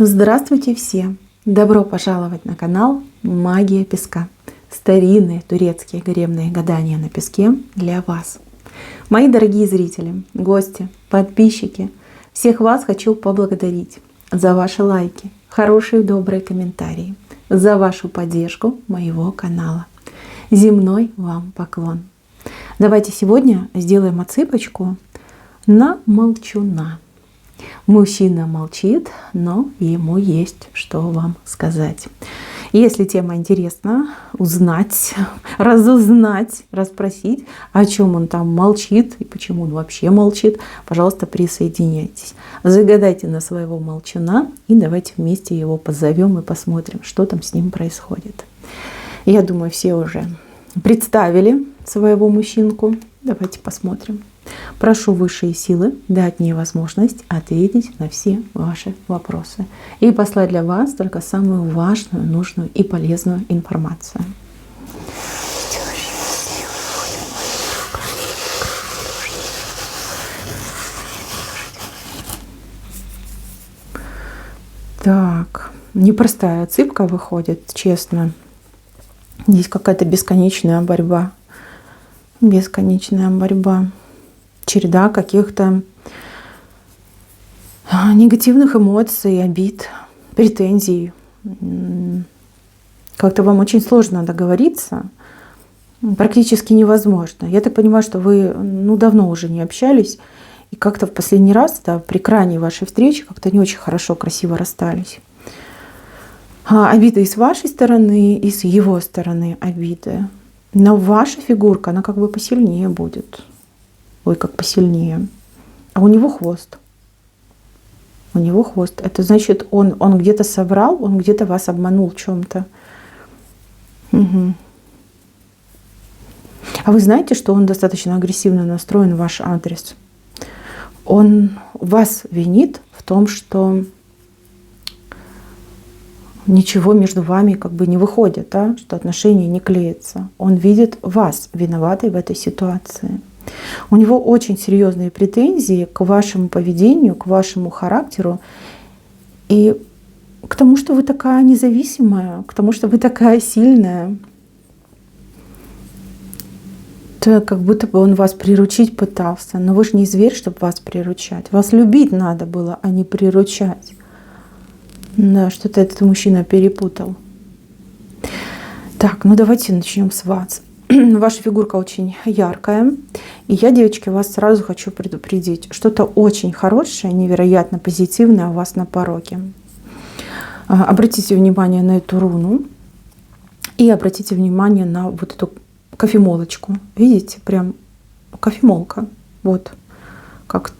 Здравствуйте все! Добро пожаловать на канал Магия Песка. Старинные турецкие гаремные гадания на песке для вас. Мои дорогие зрители, гости, подписчики, всех вас хочу поблагодарить за ваши лайки, хорошие добрые комментарии, за вашу поддержку моего канала. Земной вам поклон. Давайте сегодня сделаем отсыпочку на молчуна. Мужчина молчит, но ему есть что вам сказать. Если тема интересна, узнать, разузнать, расспросить, о чем он там молчит и почему он вообще молчит, пожалуйста, присоединяйтесь. Загадайте на своего молчуна и давайте вместе его позовем и посмотрим, что там с ним происходит. Я думаю, все уже представили своего мужчинку. Давайте посмотрим. Прошу высшие силы дать мне возможность ответить на все ваши вопросы и послать для вас только самую важную, нужную и полезную информацию. Так, непростая отсыпка выходит, честно. Здесь какая-то бесконечная борьба. Бесконечная борьба. Череда каких-то негативных эмоций, обид, претензий. Как-то вам очень сложно договориться. Практически невозможно. Я так понимаю, что вы давно уже не общались. И как-то в последний раз, при крайней вашей встречи, как-то не очень хорошо, красиво расстались. Обиды и с вашей стороны, и с его стороны обиды. Но ваша фигурка, она как бы посильнее будет. Ой, как посильнее. А у него хвост. У него хвост. Это значит, он где-то соврал, он где-то вас обманул в чем-то. Угу. А вы знаете, что он достаточно агрессивно настроен в ваш адрес? Он вас винит в том, что ничего между вами как бы не выходит, что отношения не клеятся. Он видит вас виноватой в этой ситуации. У него очень серьезные претензии к вашему поведению, к вашему характеру и к тому, что вы такая независимая, к тому, что вы такая сильная. То как будто бы он вас приручить пытался. Но вы же не зверь, чтобы вас приручать. Вас любить надо было, а не приручать. Да, что-то этот мужчина перепутал. Так, давайте начнем с вас. Ваша фигурка очень яркая. И я, девочки, вас сразу хочу предупредить. Что-то очень хорошее, невероятно позитивное у вас на пороге. Обратите внимание на эту руну. И обратите внимание на вот эту кофемолочку. Видите? Прям кофемолка. Вот. Как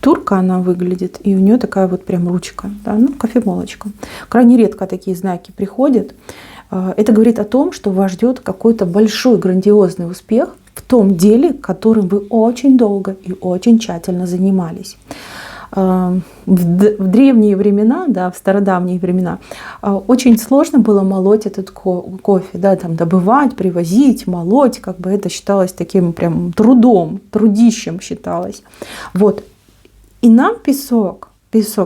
турка она выглядит. И у нее такая вот прям ручка. Да? Кофемолочка. Крайне редко такие знаки приходят. Это говорит о том, что вас ждет какой-то большой грандиозный успех в том деле, которым вы очень долго и очень тщательно занимались. В древние времена, в стародавние времена, очень сложно было молоть этот кофе, добывать, привозить, молоть, как бы это считалось таким прям трудом, трудищем считалось. Вот. И нам песок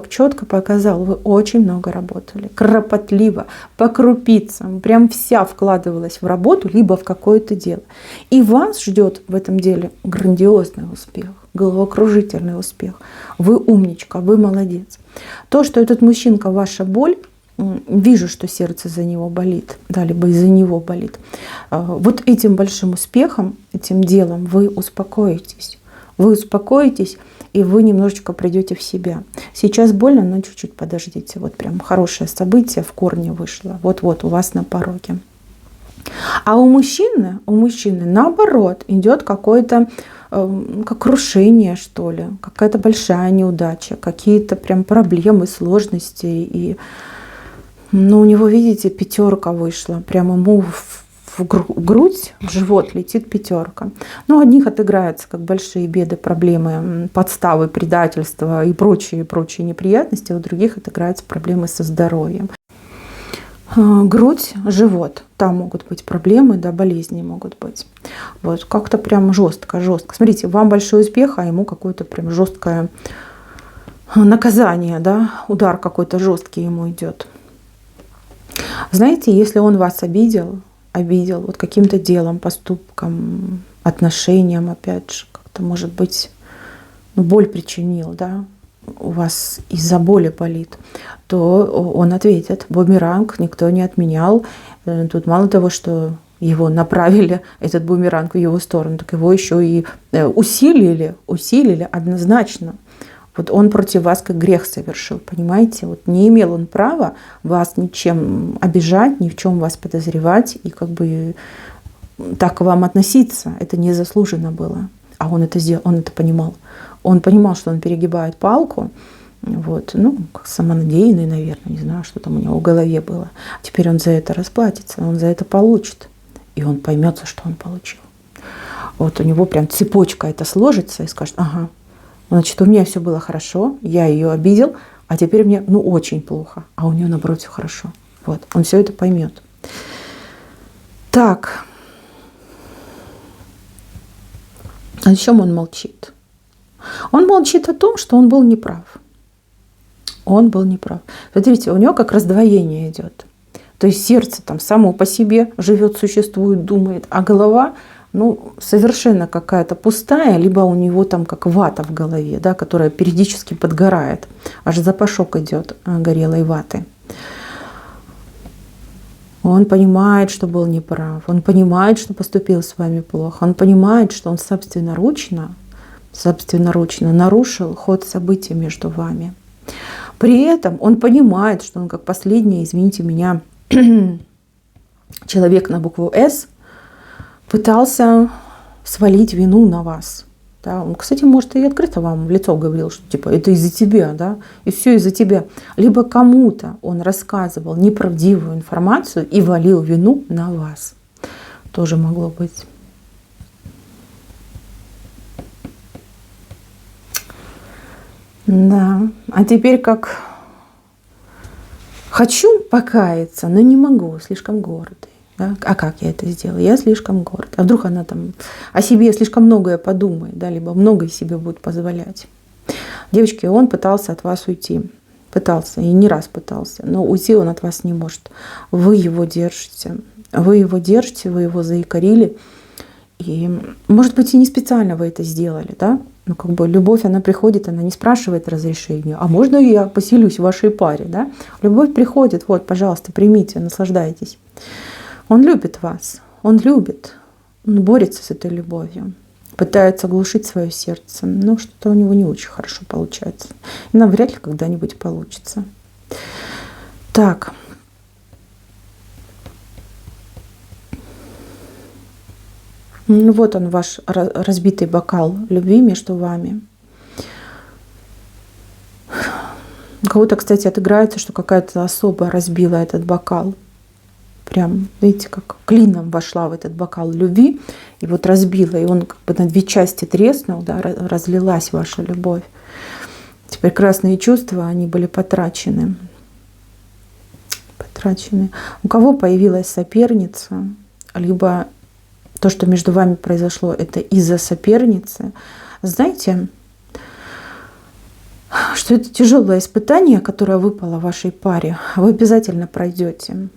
четко показал, вы очень много работали, кропотливо, по крупицам, прям вся вкладывалась в работу, либо в какое-то дело. И вас ждет в этом деле грандиозный успех, головокружительный успех. Вы умничка, вы молодец. То, что этот мужчинка ваша боль, вижу, что сердце за него болит, либо из-за него болит. Вот этим большим успехом, этим делом вы успокоитесь. Вы успокоитесь, и вы немножечко придете в себя. Сейчас больно, но чуть-чуть подождите. Вот прям хорошее событие в корне вышло. Вот-вот у вас на пороге. А у мужчины наоборот идет какое-то как крушение, что ли. Какая-то большая неудача, какие-то прям проблемы, сложности. И, у него, видите, 5 вышла. Прямо ему в грудь, в живот летит 5. Одних отыграются как большие беды, проблемы, подставы, предательства и прочие неприятности, у других отыграются проблемы со здоровьем. Грудь, живот, там могут быть проблемы, болезни могут быть. Вот как-то прям жестко. Смотрите, вам большой успех, а ему какое-то прям жесткое наказание, да, удар какой-то жесткий ему идет. Знаете, если он вас обидел вот каким-то делом, поступком, отношением, опять же, как-то, может быть, боль причинил, да, у вас из-за боли болит, то он ответит. Бумеранг никто не отменял. Тут мало того, что его направили, этот бумеранг, в его сторону, так его еще и усилили однозначно. Вот он против вас как грех совершил, понимаете? Вот не имел он права вас ничем обижать, ни в чем вас подозревать и как бы так к вам относиться. Это незаслуженно было. А он это сделал, он это понимал. Он понимал, что он перегибает палку. Вот, ну, как самонадеянный, наверное, не знаю, что там у него в голове было. А теперь он за это расплатится, он за это получит. И он поймет, за что он получил. Вот у него прям цепочка это сложится и скажет: ага, значит, у меня все было хорошо, я ее обидел, а теперь мне, ну, очень плохо, а у нее, наоборот, все хорошо. Вот, он все это поймет. Так. О чем он молчит? Он молчит о том, что он был неправ. Он был неправ. Смотрите, у него как раздвоение идет. То есть сердце там само по себе живет, существует, думает, а голова, ну, совершенно какая-то пустая, либо у него там как вата в голове, да, которая периодически подгорает. Аж запашок идет горелой ваты. Он понимает, что был неправ, он понимает, что поступил с вами плохо, он понимает, что он собственноручно нарушил ход событий между вами. При этом он понимает, что он как последний, извините меня, человек на букву «С» пытался свалить вину на вас. Да, он, кстати, может, и открыто вам в лицо говорил, что типа это из-за тебя, да, и все из-за тебя. Либо кому-то он рассказывал неправдивую информацию и валил вину на вас. Тоже могло быть. Да, а теперь как хочу покаяться, но не могу, слишком гордый. Да? А как я это сделаю? Я слишком горд. А вдруг она там о себе слишком многое подумает, да? Либо многое себе будет позволять. Девочки, он пытался от вас уйти. Пытался, и не раз пытался. Но уйти он от вас не может. Вы его держите. Вы его заикарили. И, может быть, и не специально вы это сделали, да? Ну, как бы любовь, она приходит, она не спрашивает разрешения. А можно я поселюсь в вашей паре, да? Любовь приходит, вот, пожалуйста, примите, наслаждайтесь. Он любит вас, он любит, он борется с этой любовью, пытается глушить свое сердце, но что-то у него не очень хорошо получается. И навряд ли когда-нибудь получится. Так. Вот он, ваш разбитый бокал любви между вами. У кого-то, кстати, отыграется, что какая-то особа разбила этот бокал. Прям, видите, как клином вошла в этот бокал любви и вот разбила, и он как бы на две части треснул, да, разлилась ваша любовь. Эти прекрасные чувства, они были потрачены. У кого появилась соперница, либо то, что между вами произошло, это из-за соперницы, знаете, что это тяжелое испытание, которое выпало вашей паре, вы обязательно пройдете.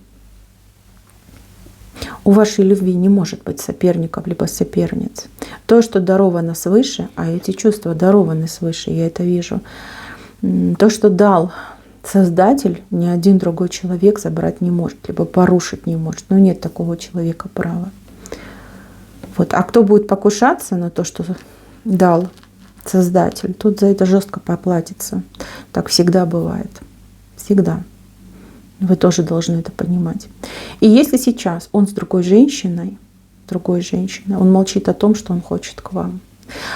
У вашей любви не может быть соперников либо соперниц. То, что даровано свыше, а эти чувства дарованы свыше, я это вижу. То, что дал Создатель, ни один другой человек забрать не может, либо порушить не может. Но нет такого человека права. Вот. А кто будет покушаться на то, что дал Создатель, тут за это жестко поплатится. Так всегда бывает. Всегда. Вы тоже должны это понимать. И если сейчас он с другой женщиной, он молчит о том, что он хочет к вам,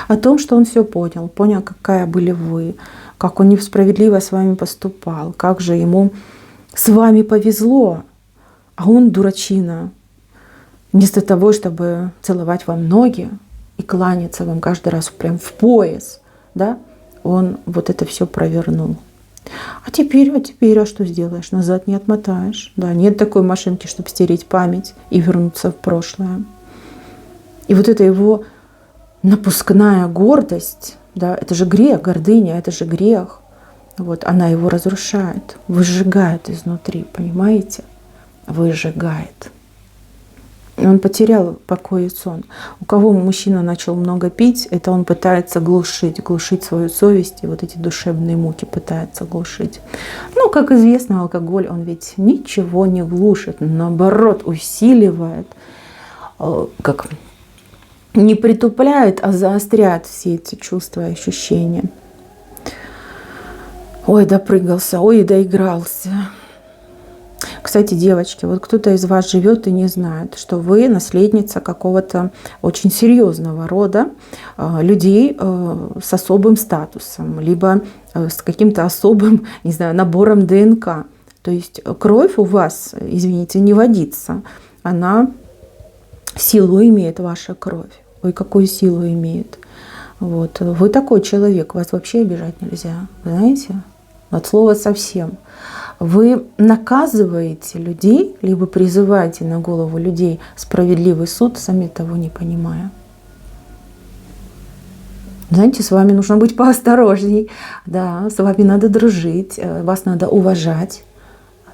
о том, что он все понял, какая были вы, как он несправедливо с вами поступал, как же ему с вами повезло, а он дурачина. Вместо того, чтобы целовать вам ноги и кланяться вам каждый раз прям в пояс, да, он вот это все провернул. А теперь что сделаешь? Назад не отмотаешь. Да, нет такой машинки, чтобы стереть память и вернуться в прошлое. И вот это его напускная гордость, да, это же грех, гордыня, это же грех. Вот, она его разрушает, выжигает изнутри, понимаете? Выжигает. И он потерял покой и сон. У кого мужчина начал много пить, это он пытается глушить свою совесть, и вот эти душевные муки пытается глушить. Ну, как известно, алкоголь, он ведь ничего не глушит, наоборот, усиливает, как не притупляет, а заостряет все эти чувства и ощущения. Ой, допрыгался, ой, доигрался. Кстати, девочки, вот кто-то из вас живет и не знает, что вы наследница какого-то очень серьезного рода людей с особым статусом, либо с каким-то особым, не знаю, набором ДНК. То есть кровь у вас, извините, не водится, она силу имеет, ваша кровь. Ой, какую силу имеет. Вот. Вы такой человек, вас вообще обижать нельзя, знаете? От слова совсем. Вы наказываете людей, либо призываете на голову людей справедливый суд, сами того не понимая. Знаете, с вами нужно быть поосторожней. Да, с вами надо дружить, вас надо уважать.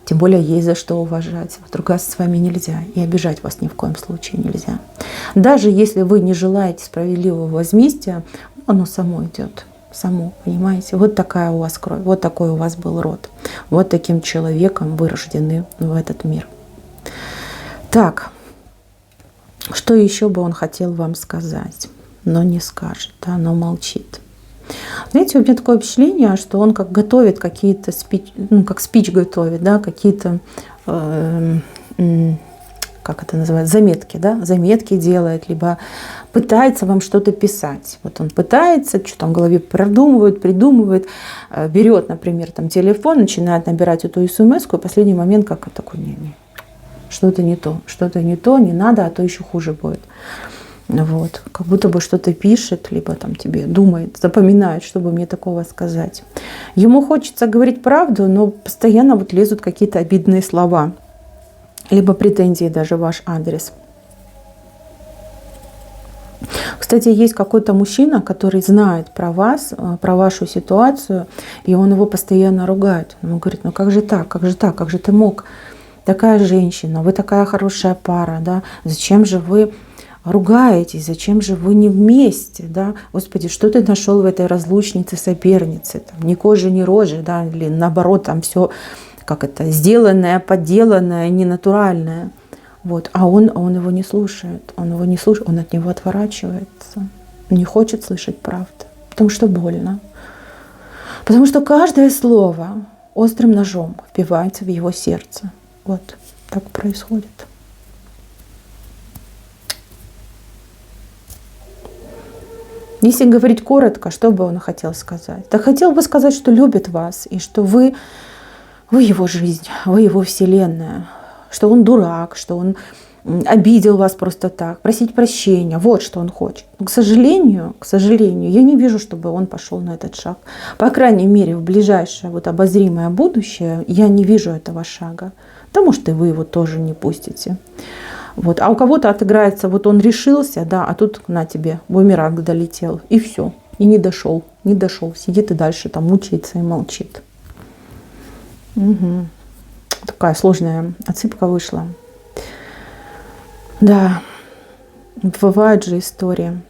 Тем более есть за что уважать. Ругаться с вами нельзя. И обижать вас ни в коем случае нельзя. Даже если вы не желаете справедливого возмездия, оно само идет. Само, понимаете? Вот такая у вас кровь, вот такой у вас был род. Вот таким человеком вы рождены в этот мир. Так, что еще бы он хотел вам сказать, но не скажет, да, но молчит. Знаете, у меня такое впечатление, что он как готовит какие-то спич, ну, как спич готовит, да, какие-то, как это называется, заметки, да, заметки делает, либо пытается вам что-то писать. Вот он пытается, что там в голове продумывает, придумывает, берет, например, там телефон, начинает набирать эту смс-ку, и в последний момент как такой, не, что-то не то, не надо, а то еще хуже будет. Вот. Как будто бы что-то пишет, либо там тебе думает, запоминает, чтобы мне такого сказать. Ему хочется говорить правду, но постоянно вот лезут какие-то обидные слова, либо претензии даже в ваш адрес. Кстати, есть какой-то мужчина, который знает про вас, про вашу ситуацию, и он его постоянно ругает. Он говорит, ну как же так, как же ты мог? Такая женщина, вы такая хорошая пара, да? Зачем же вы ругаетесь, зачем же вы не вместе, да? Господи, что ты нашел в этой разлучнице, сопернице? Там, ни кожи, ни рожи, да? Или наоборот, там все как это, сделанное, подделанное, ненатуральное. Вот. А он его не слушает, он от него отворачивается, не хочет слышать правду, потому что больно. Потому что каждое слово острым ножом впивается в его сердце. Вот так происходит. Если говорить коротко, что бы он хотел сказать? Да хотел бы сказать, что любит вас, и что вы его жизнь, вы его вселенная, что он дурак, что он обидел вас просто так, просить прощения, вот что он хочет. Но, к сожалению, я не вижу, чтобы он пошел на этот шаг. По крайней мере, в ближайшее вот обозримое будущее я не вижу этого шага. Да, может, и вы его тоже не пустите. Вот. А у кого-то отыграется, вот он решился, да, а тут на тебе бумеранг долетел, и все, и не дошел, сидит и дальше там мучается и молчит. Угу. Такая сложная отсыпка вышла. Да, бывают же истории.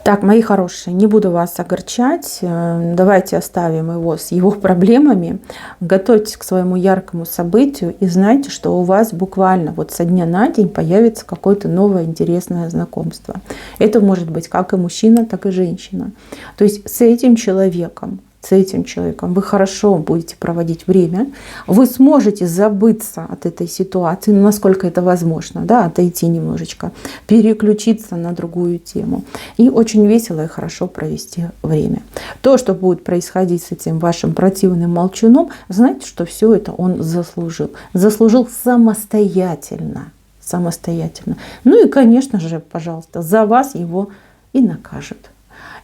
Так, мои хорошие, не буду вас огорчать. Давайте оставим его с его проблемами. Готовьтесь к своему яркому событию и знайте, что у вас буквально вот со дня на день появится какое-то новое интересное знакомство. Это может быть как и мужчина, так и женщина. То есть с этим человеком вы хорошо будете проводить время, вы сможете забыться от этой ситуации, насколько это возможно, да, отойти немножечко, переключиться на другую тему и очень весело и хорошо провести время. То, что будет происходить с этим вашим противным молчуном, знаете, что все это он заслужил. Заслужил самостоятельно. Ну и, конечно же, пожалуйста, за вас его и накажут.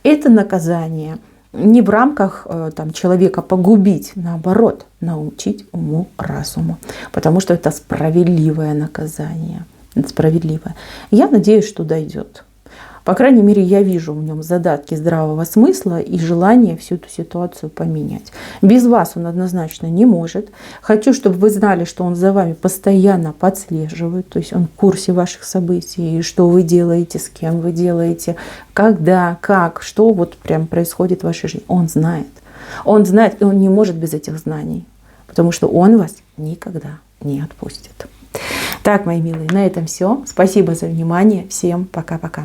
Это наказание не в рамках там, человека погубить, наоборот, научить уму-разуму. Потому что это справедливое наказание. Это справедливое. Я надеюсь, что дойдет. По крайней мере, я вижу в нем задатки здравого смысла и желание всю эту ситуацию поменять. Без вас он однозначно не может. Хочу, чтобы вы знали, что он за вами постоянно подслеживает, то есть он в курсе ваших событий, что вы делаете, с кем вы делаете, когда, как, что вот прям происходит в вашей жизни. Он знает. Он знает, и он не может без этих знаний, потому что он вас никогда не отпустит. Так, мои милые, на этом все. Спасибо за внимание. Всем пока-пока.